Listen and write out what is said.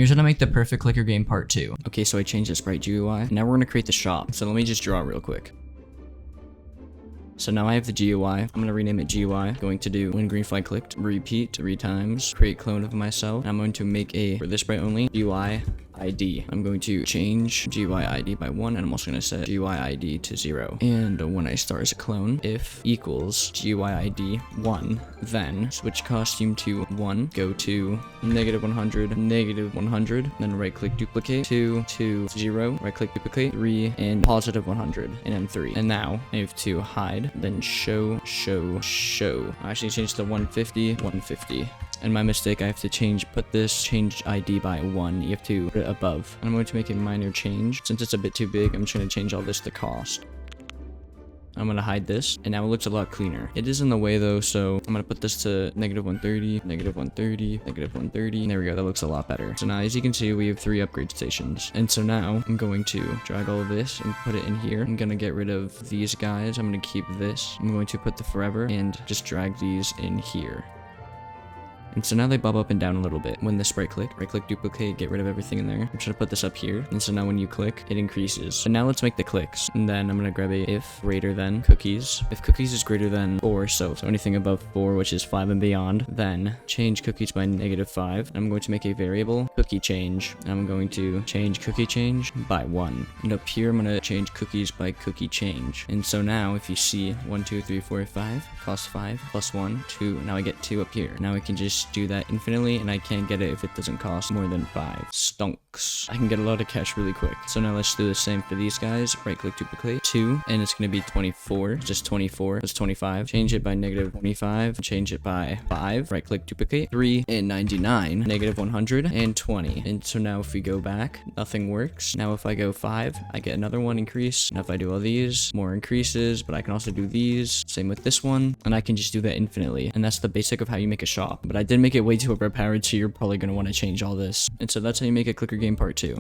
here's how to make the perfect clicker game part 2. Okay, so I changed the sprite GUI. Now we're gonna create the shop. So let me just draw it real quick. So now I have the GUI. I'm gonna rename it GUI. Going to do when green flag clicked, repeat 3 times, create clone of myself. I'm going to make a, for this sprite only, GUI ID. I'm going to change GUI ID by 1, and I'm also going to set GUI ID to 0. And when I start as a clone, if equals GUI ID 1, then switch costume to 1, go to -100, -100, then right click duplicate, 2, 0, right click duplicate, 3, and +100, and then 3. And now I have to hide, then show. I actually changed to 150. And my mistake, I have to change ID by 1. You have to put it above. And I'm going to make a minor change. Since it's a bit too big, I'm just going to change all this to cost. I'm going to hide this, and now it looks a lot cleaner. It is in the way though, so I'm going to put this to -130, -130, -130. And there we go, that looks a lot better. So now, as you can see, we have 3 upgrade stations. And so now, I'm going to drag all of this and put it in here. I'm going to get rid of these guys. I'm going to keep this. I'm going to put the forever and just drag these in here. And so now they bob up and down a little bit. When the sprite click, right click duplicate, get rid of everything in there. I'm just gonna put this up here. And so now when you click, it increases. So now let's make the clicks. And then I'm gonna grab a if greater than cookies. If cookies is greater than 4, so anything above 4, which is 5 and beyond, then change cookies by -5. I'm going to make a variable cookie change. And I'm going to change cookie change by 1. And up here, I'm gonna change cookies by cookie change. And so now if you see 1, 2, 3, 4, 5, cost 5, +1, 2, now I get 2 up here. Now I can just do that infinitely, and I can't get it if it doesn't cost more than 5. Stonks. I can get a lot of cash really quick. So now let's do the same for these guys. Right click duplicate, 2, and it's gonna be 24. Just 24. That's 25. Change it by -25. Change it by 5. Right click duplicate, 3 and 99. -100 and 20. And so now if we go back, nothing works. Now if I go 5, I get another one increase. Now if I do all these, more increases, but I can also do these. Same with this one, and I can just do that infinitely. And that's the basic of how you make a shop. But I did make it way too overpowered, so you're probably going to want to change all this. And so that's how you make a clicker game part 2.